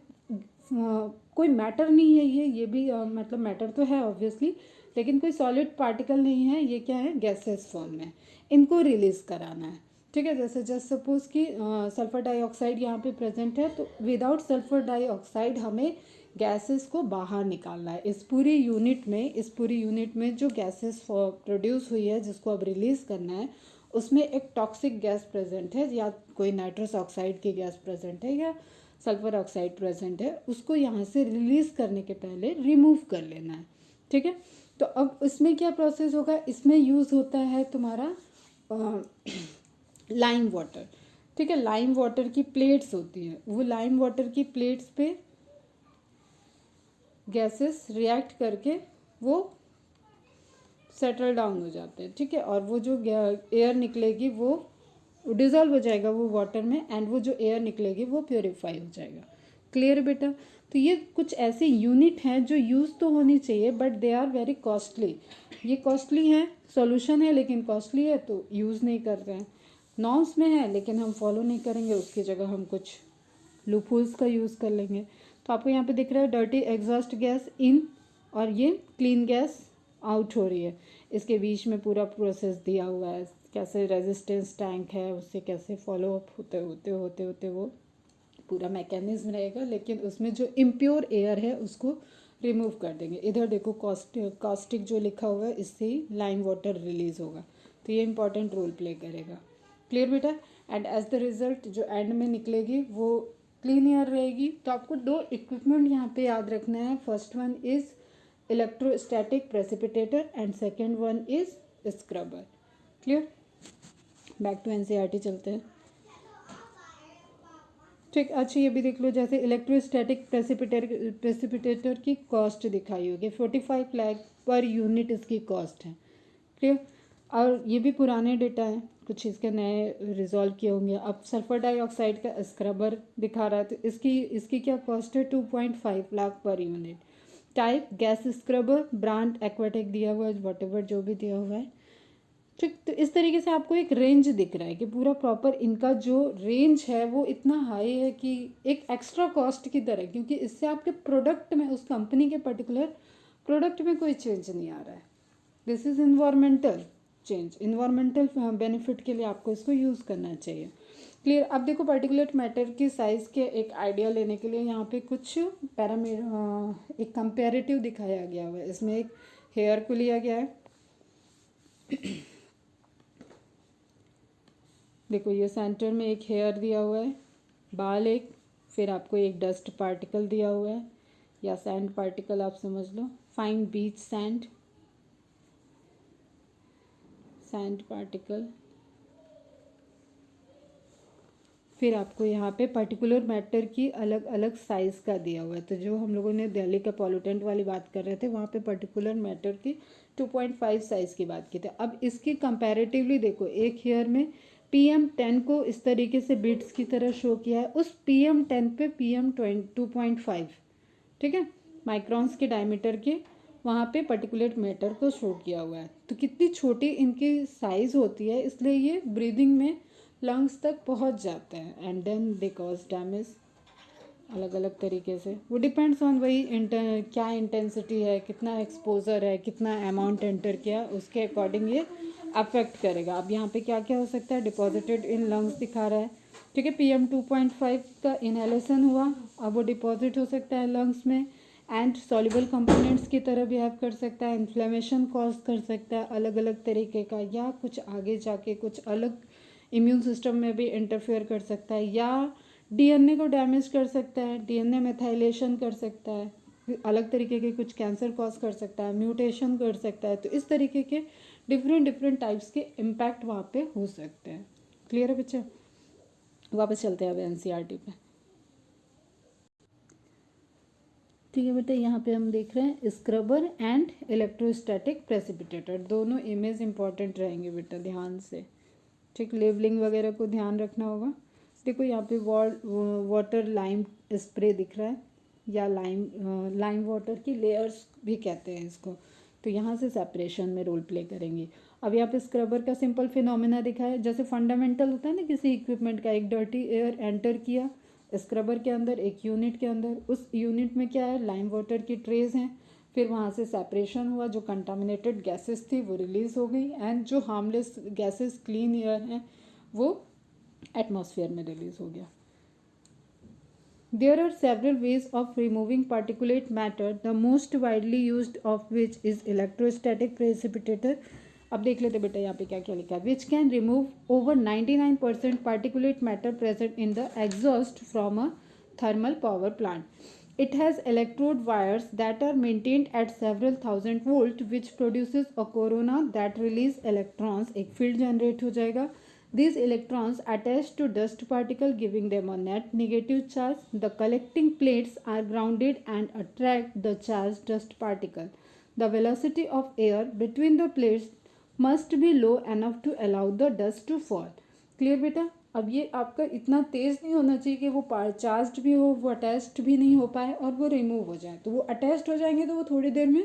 कोई मैटर नहीं है ये भी मतलब मैटर तो है ऑब्वियसली, लेकिन कोई सॉलिड पार्टिकल नहीं है, ये क्या है? गैसेस फॉर्म में। इनको रिलीज कराना है। ठीक है, जैसे जस्ट सपोज कि सल्फर डाइऑक्साइड यहाँ पे प्रेजेंट है, तो विदाउट सल्फर डाइऑक्साइड हमें गैसेस को बाहर निकालना है। इस पूरी यूनिट में जो गैसेस प्रोड्यूस हुई है जिसको अब रिलीज करना है, उसमें एक टॉक्सिक गैस प्रेजेंट है, या कोई नाइट्रस ऑक्साइड की गैस प्रेजेंट है, या सल्फर ऑक्साइड प्रेजेंट है, उसको यहाँ से रिलीज करने के पहले रिमूव कर लेना है। ठीक है, तो अब इसमें क्या प्रोसेस होगा? इसमें यूज़ होता है तुम्हारा लाइम वाटर। ठीक है, लाइम वाटर की प्लेट्स होती है, वो लाइम वाटर की प्लेट्स पे गैसेस रिएक्ट करके वो सेटल डाउन हो जाते हैं। ठीक है, और वो जो एयर निकलेगी वो डिज़ोल्व हो जाएगा वो वाटर में, एंड वो जो एयर निकलेगी वो प्योरीफाई हो जाएगा। क्लियर बेटा। तो ये कुछ ऐसे यूनिट हैं जो यूज़ तो होनी चाहिए, but they are very costly. ये कॉस्टली है, सॉल्यूशन है लेकिन कॉस्टली है, तो यूज़ नहीं कर रहे हैं। नॉर्म्स में है लेकिन हम फॉलो नहीं करेंगे, उसकी जगह हम कुछ लूपहोल्स का यूज़ कर लेंगे। तो आपको यहाँ पे दिख रहा है डर्टी एग्जॉस्ट गैस इन, और ये क्लीन गैस आउट हो रही है। इसके बीच में पूरा प्रोसेस दिया हुआ है, कैसे रेजिस्टेंस टैंक है, उससे कैसे फॉलो अप होते वो पूरा मैकेनिज्म रहेगा, लेकिन उसमें जो इम्प्योर एयर है उसको रिमूव कर देंगे। इधर देखो कॉस्टिक जो लिखा हुआ है, इससे ही लाइम वाटर रिलीज होगा, तो ये इंपॉर्टेंट रोल प्ले करेगा। क्लियर बेटा। एंड एज द रिजल्ट जो एंड में निकलेगी वो क्लीन एयर रहेगी। तो आपको दो इक्विपमेंट यहाँ पे याद रखना है। First one is electrostatic precipitator and second one is scrubber. Clear. Back to NCERT चलते हैं। ठीक, अच्छा ये भी देख लो, जैसे इलेक्ट्रोस्टैटिक प्रेसिपिटेटर की कॉस्ट दिखाई होगी, 45 लाख पर यूनिट इसकी कॉस्ट है। क्लियर। और ये भी पुराने डेटा है, कुछ इसके नए रिजॉल्व किए होंगे। अब सल्फर डाइऑक्साइड का स्क्रबर दिखा रहा है, तो इसकी क्या कॉस्ट है? 2.5 lakh per unit. Type gas scrubber, brand Aquatech दिया हुआ है, वॉटेवर जो भी दिया हुआ है। ठीक, तो इस तरीके से आपको एक रेंज दिख रहा है कि पूरा प्रॉपर इनका जो रेंज है वो इतना हाई है कि एक एक्स्ट्रा कॉस्ट की तरह, क्योंकि इससे आपके प्रोडक्ट में, उस कंपनी के पर्टिकुलर प्रोडक्ट में कोई चेंज नहीं आ रहा है। This is environmental change, environmental benefit के लिए आपको इसको यूज़ करना चाहिए। क्लियर। अब देखो पार्टिकुलेट मैटर की साइज़ के एक आइडिया लेने के लिए यहाँ पे कुछ एक कंपेरेटिव दिखाया गया हुआ है। इसमें एक हेयर को लिया गया है, देखो ये सेंटर में एक हेयर दिया हुआ है, बाल एक, फिर आपको एक डस्ट पार्टिकल दिया हुआ है या सैंड पार्टिकल आप समझ लो, फाइन बीच सैंड पार्टिकल। फिर आपको यहाँ पे पर्टिकुलर मैटर की अलग अलग साइज़ का दिया हुआ है। तो जो हम लोगों ने दिल्ली का पॉल्यूटेंट वाली बात कर रहे थे, वहाँ पे पर्टिकुलर मैटर की 2.5 साइज़ की बात की थी। अब इसकी कंपैरेटिवली देखो, एक हेयर में PM10 को इस तरीके से बिट्स की तरह शो किया है, उस PM10 पे PM2.5, ठीक है, माइक्रॉन्स के डायमीटर के वहाँ पे पर्टिकुलेट मैटर को शो किया हुआ है। तो कितनी छोटी इनकी साइज़ होती है, इसलिए ये ब्रीदिंग में लंग्स तक पहुँच जाते हैं, and then they cause damage अलग अलग तरीके से। वो डिपेंड्स ऑन वही क्या इंटेंसिटी है, कितना एक्सपोजर है, कितना अमाउंट एंटर किया, उसके अकॉर्डिंग ये अफेक्ट करेगा। अब यहाँ पे क्या क्या हो सकता है? डिपॉजिटेड इन लंग्स दिखा रहा है, ठीक है, PM2.5 का इनहेलेशन हुआ, अब वो डिपॉजिट हो सकता है लंग्स में, एंड सॉल्युबल कंपोनेंट्स की तरह बिहेव कर सकता है, इन्फ्लेमेशन कॉज कर सकता है अलग अलग तरीके का, या कुछ आगे जाके कुछ अलग इम्यून सिस्टम में भी इंटरफेयर कर सकता है, या डीएनए को डैमेज कर सकता है, डीएनए मेथाइलेशन कर सकता है, अलग तरीके के कुछ कैंसर कॉज कर सकता है, म्यूटेशन कर सकता है। तो इस तरीके के डिफरेंट टाइप्स के इम्पैक्ट वहाँ पे हो सकते हैं। क्लियर है बच्चे? वापस चलते हैं अब एनसीईआरटी पे। ठीक है बेटा, यहाँ पे हम देख रहे हैं स्क्रबर एंड इलेक्ट्रोस्टैटिक प्रेसिपिटेटर, दोनों इमेज इंपॉर्टेंट रहेंगे बेटा, ध्यान से। ठीक, लेबलिंग वगैरह को ध्यान रखना होगा। देखो यहाँ पे वाटर लाइम स्प्रे दिख रहा है, या लाइम वाटर की लेयर्स भी कहते हैं इसको। तो यहाँ से सेपरेशन में रोल प्ले करेंगे। अब यहाँ पे स्क्रबर का सिंपल फिनोमेना दिखा है, जैसे फंडामेंटल होता है ना किसी इक्विपमेंट का, एक डर्टी एयर एंटर किया स्क्रबर के अंदर, एक यूनिट के अंदर, उस यूनिट में क्या है, लाइम वाटर की ट्रेस हैं, फिर वहाँ से सेपरेशन हुआ, जो कंटामिनेटेड गैसेस थी वो रिलीज हो गई, एंड जो हार्मलेस गैसेस क्लीन एयर हैं वो एटमॉस्फेयर में रिलीज हो गया। There are several ways of removing particulate matter, the most widely used of which is electrostatic precipitator. अब देख लेते बेटा यहाँ पे क्या क्या लिखा है, which can remove over 99% particulate matter present in the exhaust from a thermal power plant. It has electrode wires that are maintained at several thousand volt, which produces a corona that release electrons. एक field generate हो जाएगा. These electrons attach to dust particle, giving them a net negative charge. The collecting plates are grounded and attract the charged dust particle. The velocity of air between the plates must be low enough to allow the dust to fall. Clear बेटा? अब ये आपका इतना तेज़ नहीं होना चाहिए कि वो चार्ज भी हो, वो अटैच्ड भी नहीं हो पाए और वो रिमूव हो जाए। तो वो अटैच्ड हो जाएंगे तो वो थोड़ी देर में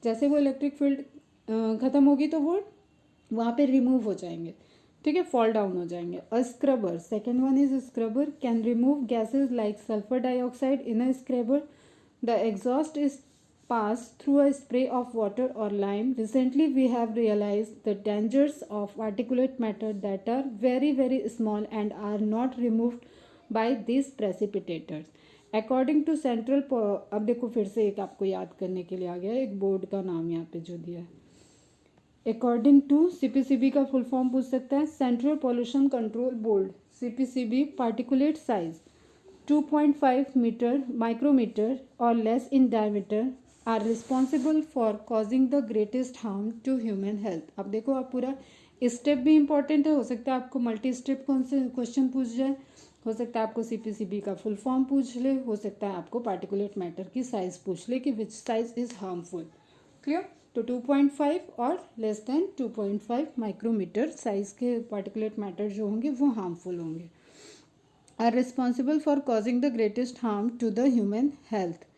जैसे वो इलेक्ट्रिक फील्ड ख़त्म होगी तो वो वहाँ पे रिमूव हो जाएंगे। ठीक है, फॉल डाउन हो जाएंगे। A scrubber, second one is scrubber, can remove gases like sulphur dioxide in a scrubber. The exhaust is pass through a spray of water or lime. Recently, we have realized the dangers of particulate matter that are very small and are not removed by these precipitators. According to Central अब देखो फिर से एक आपको याद करने के लिए आ गया एक बोर्ड का नाम यहाँ पे जो दिया है। अकॉर्डिंग टू सीपीसीबी का फुल फॉर्म पूछ सकता है, central pollution control board, CPCB, particulate size 2.5 metre micrometre और less in diameter are responsible for causing the greatest harm to human health. अब देखो आप पूरा स्टेप भी इंपॉर्टेंट है, हो सकता है आपको मल्टी स्टेप कौन से क्वेश्चन पूछ जाए, हो सकता है आपको सीपीसीबी का फुल फॉर्म पूछ ले, हो सकता है आपको पार्टिकुलेट मैटर की साइज पूछ ले कि विच साइज इज हार्मफुल. क्लियर? तो 2.5 और लेस देन 2.5 माइक्रोमीटर साइज के पार्टिकुलेट मैटर जो होंगे वो हार्मफुल होंगे, are responsible for causing the greatest harm to the human health.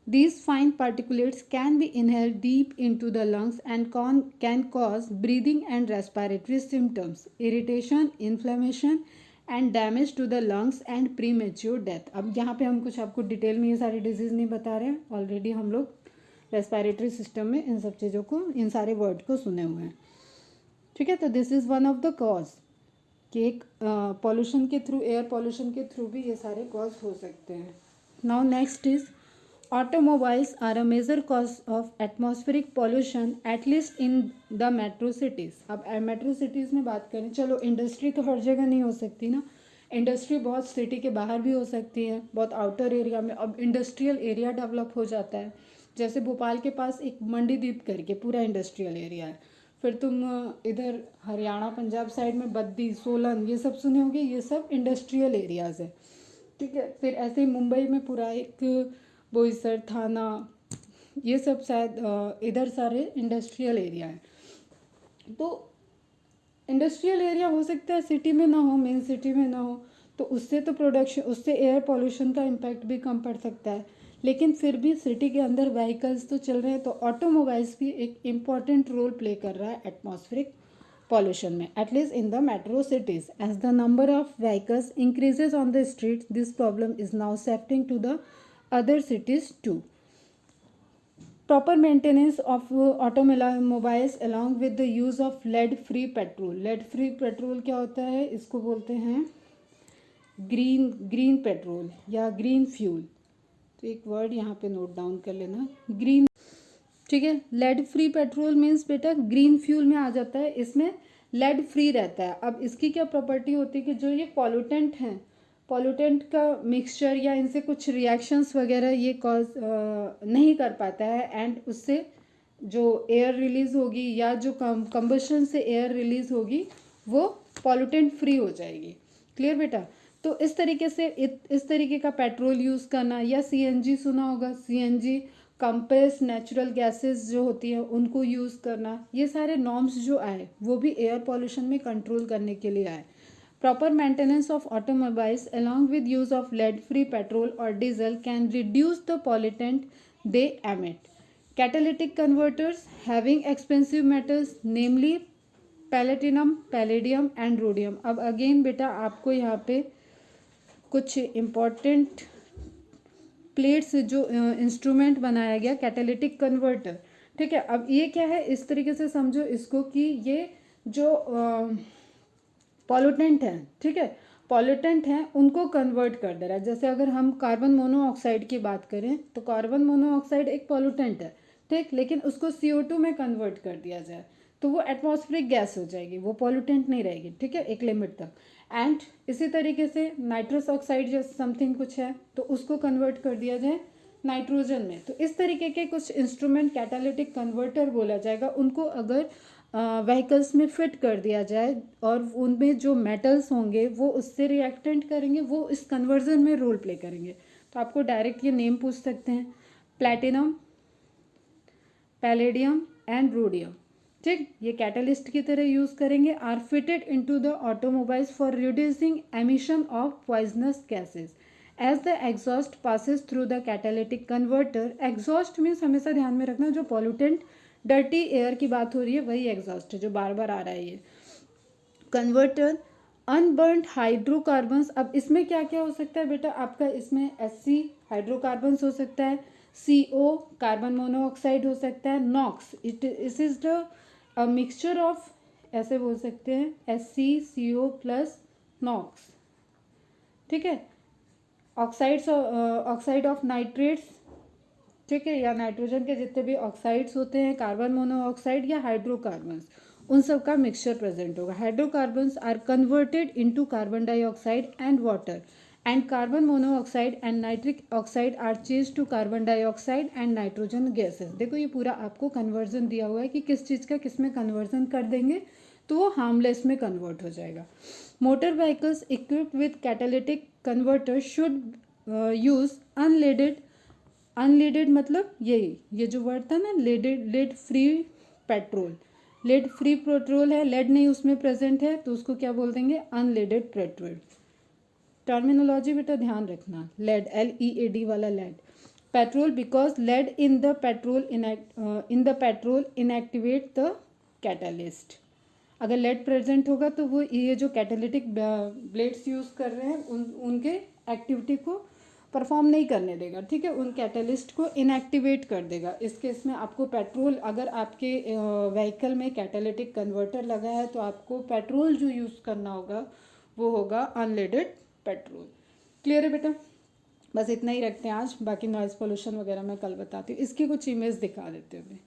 These fine particulates can be inhaled deep into the lungs and can cause breathing and respiratory symptoms, irritation, inflammation and damage to the lungs and premature death. अब यहाँ पे हम कुछ आपको detail में ये सारे disease नहीं बता रहे हैं, ऑलरेडी हम लोग रेस्पिरेटरी सिस्टम में इन सब चीज़ों को, इन सारे वर्ड को सुने हुए हैं. ठीक है, तो this is one of the cause कि एक पॉल्यूशन के थ्रू, एयर पॉल्यूशन के थ्रू भी ये सारे कॉज हो सकते हैं. Now next is automobiles are a major cause of atmospheric pollution at least in the metro cities. अब मेट्रो सिटीज़ में बात करें, चलो इंडस्ट्री तो हर जगह नहीं हो सकती ना, इंडस्ट्री बहुत सिटी के बाहर भी हो सकती है, बहुत आउटर एरिया में. अब इंडस्ट्रियल एरिया डेवलप हो जाता है, जैसे भोपाल के पास एक मंडीदीप करके पूरा इंडस्ट्रियल एरिया है. फिर तुम इधर हरियाणा पंजाब साइड में बद्दी, सोलन, ये सब सुने होंगे, ये सब इंडस्ट्रियल एरियाज़ है. ठीक है, फिर ऐसे ही मुंबई में पूरा एक बोईसर, थाना, ये सब शायद इधर सारे इंडस्ट्रियल एरिया है. तो इंडस्ट्रियल एरिया हो सकता है सिटी में ना हो, मेन सिटी में ना हो, तो उससे तो प्रोडक्शन, उससे एयर पॉल्यूशन का इम्पैक्ट भी कम पड़ सकता है. लेकिन फिर भी सिटी के अंदर व्हीकल्स तो चल रहे हैं, तो ऑटोमोबाइल्स भी एक इम्पॉर्टेंट रोल प्ले कर रहा है एटमॉस्फेरिक पॉल्यूशन में, at least in the metro cities. As the number of vehicles increases on the street, this problem is now shifting to the other cities too. Proper maintenance of automobiles along with the use of lead free petrol. lead free petrol क्या होता है, इसको बोलते हैं green vitriol या green fuel. तो एक word यहाँ पे नोट डाउन कर लेना, ग्रीन। ठीक है, लेड फ्री पेट्रोल मीन्स बेटा ग्रीन फ्यूल में आ जाता है, इसमें लेड फ्री रहता है। अब इसकी क्या प्रॉपर्टी होती है कि जो ये पॉल्यूटेंट हैं, पॉल्यूटेंट का मिक्सचर या इनसे कुछ रिएक्शंस वगैरह ये कॉज नहीं कर पाता है, एंड उससे जो एयर रिलीज होगी या जो कंबशन से एयर रिलीज होगी वो पॉल्यूटेंट फ्री हो जाएगी। क्लियर बेटा? तो इस तरीके से इस तरीके का पेट्रोल यूज़ करना, या सीएनजी सुना होगा, सीएनजी कंप्रेस नेचुरल गैसेस जो होती हैं उनको यूज़ करना, ये सारे नॉर्म्स जो आए वो भी एयर पॉल्यूशन में कंट्रोल करने के लिए आए। Proper maintenance of automobiles along with use of lead-free petrol or diesel can reduce the pollutant they emit. Catalytic converters having expensive metals namely platinum, palladium and rhodium. अब again बेटा आपको यहाँ पे कुछ इम्पॉर्टेंट प्लेट्स जो instrument बनाया गया catalytic converter. ठीक है, अब ये क्या है, इस तरीके से समझो इसको कि ये जो पॉल्यूटेंट हैं, ठीक है, पॉल्यूटेंट हैं उनको कन्वर्ट कर दे रहा है। जैसे अगर हम कार्बन मोनोऑक्साइड की बात करें तो कार्बन मोनोऑक्साइड एक पॉल्यूटेंट है, ठीक, लेकिन उसको CO2 में कन्वर्ट कर दिया जाए तो वो एटमॉस्फेरिक गैस हो जाएगी, वो पॉल्यूटेंट नहीं रहेगी। ठीक है, एक लिमिट तक। एंड इसी तरीके से नाइट्रस ऑक्साइड जैसे समथिंग कुछ है तो उसको कन्वर्ट कर दिया जाए नाइट्रोजन में। तो इस तरीके के कुछ इंस्ट्रूमेंट कैटालिटिक कन्वर्टर बोला जाएगा, उनको अगर व्हीकल्स में फिट कर दिया जाए और उनमें जो मेटल्स होंगे वो उससे रिएक्टेंट करेंगे, वो इस कन्वर्जन में रोल प्ले करेंगे। तो आपको डायरेक्ट ये नेम पूछ सकते हैं, प्लैटिनम, पैलेडियम एंड रोडियम। ठीक, ये कैटलिस्ट की तरह यूज करेंगे। Are fitted into the automobiles for reducing emission of poisonous gases as the exhaust passes through the catalytic converter. Exhaust means हमेशा ध्यान में रखना जो पॉल्यूटेंट डर्टी एयर की बात हो रही है वही एग्जॉस्ट है जो बार बार आ रहा है ये। Converter unburned hydrocarbons. अब इसमें क्या क्या हो सकता है बेटा आपका, इसमें SC हाइड्रोकार्बन्स हो सकता है, CO कार्बन मोनोऑक्साइड हो सकता है, नॉक्स इस इज द मिक्सचर ऑफ, ऐसे बोल सकते हैं SCCO प्लस नॉक्स। ठीक है, ऑक्साइड्स, ऑक्साइड ऑफ नाइट्रेट्स, ठीक है, या नाइट्रोजन के जितने भी ऑक्साइड्स होते हैं, कार्बन मोनोऑक्साइड या हाइड्रोकार्बन्स, उन सब का मिक्सचर प्रेजेंट होगा। Hydrocarbons are converted into carbon dioxide and water, and carbon monoxide and nitric oxide are change to carbon dioxide and nitrogen gases. देखो ये पूरा आपको कन्वर्जन दिया हुआ है कि किस चीज़ का किस में कन्वर्जन कर देंगे तो वो हार्मलेस में कन्वर्ट हो जाएगा। Motor vehicles equipped with catalytic converter should use unleaded मतलब यही, ये जो वर्ड था ना leaded, lead free petrol, lead free petrol है, लेड नहीं उसमें प्रेजेंट है तो उसको क्या बोल देंगे, अनलेडेड पेट्रोल। टर्मिनोलॉजी बेटा ध्यान रखना, लेड LEAD वाला lead. Petrol because lead in the petrol inactivate the catalyst. अगर लेड प्रेजेंट होगा तो वो ये जो कैटालिटिक ब्लेड्स यूज़ कर रहे हैं उनके एक्टिविटी को परफॉर्म नहीं करने देगा। ठीक है, उन कैटलिस्ट को इनएक्टिवेट कर देगा। इस केस में आपको पेट्रोल, अगर आपके व्हीकल में कैटालिटिक कन्वर्टर लगा है तो आपको पेट्रोल जो यूज़ करना होगा वो होगा अनलेडेड पेट्रोल। क्लियर है बेटा? बस इतना ही रखते हैं आज, बाकी नॉइज़ पोल्यूशन वगैरह मैं कल बताती हूँ। इसकी कुछ इमेज दिखा देते हैं।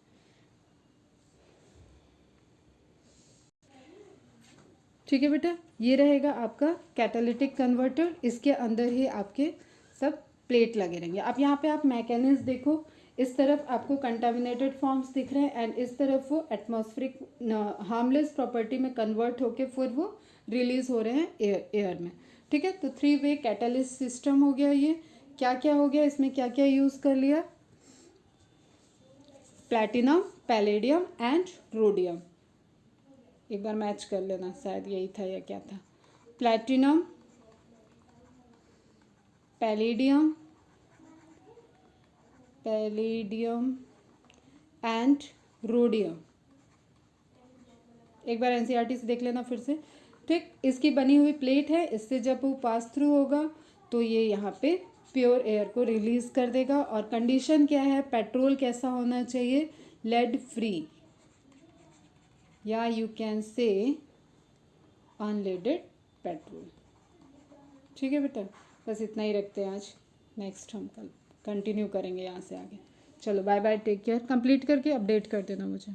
ठीक है बेटा, ये रहेगा आपका कैटालिटिक कन्वर्टर, इसके अंदर ही आपके सब प्लेट लगे रहेंगे। अब यहाँ पे आप मैकेनिज्म देखो, इस तरफ आपको कंटामिनेटेड फॉर्म्स दिख रहे हैं एंड इस तरफ वो एटमॉस्फेरिक हार्मलेस प्रॉपर्टी में कन्वर्ट होके फिर वो रिलीज हो रहे हैं एयर में। ठीक है, तो 3 वे कैटालिस्ट सिस्टम हो गया। ये क्या क्या हो गया, इसमें क्या क्या यूज़ कर लिया, प्लैटिनम, पैलेडियम एंड रोडियम। एक बार मैच कर लेना, शायद यही था या क्या था, प्लैटिनम, पैलेडियम एंड रोडियम। एक बार NCERT से देख लेना फिर से। ठीक, इसकी बनी हुई प्लेट है, इससे जब वो पास थ्रू होगा तो ये यहाँ पे प्योर एयर को रिलीज कर देगा। और कंडीशन क्या है, पेट्रोल कैसा होना चाहिए, लेड फ्री, या you can say unleaded petrol. ठीक है बेटा, बस इतना ही रखते हैं आज, नेक्स्ट हम कल कंटिन्यू करेंगे यहाँ से आगे। चलो bye bye, take care. Complete करके अपडेट कर देना मुझे।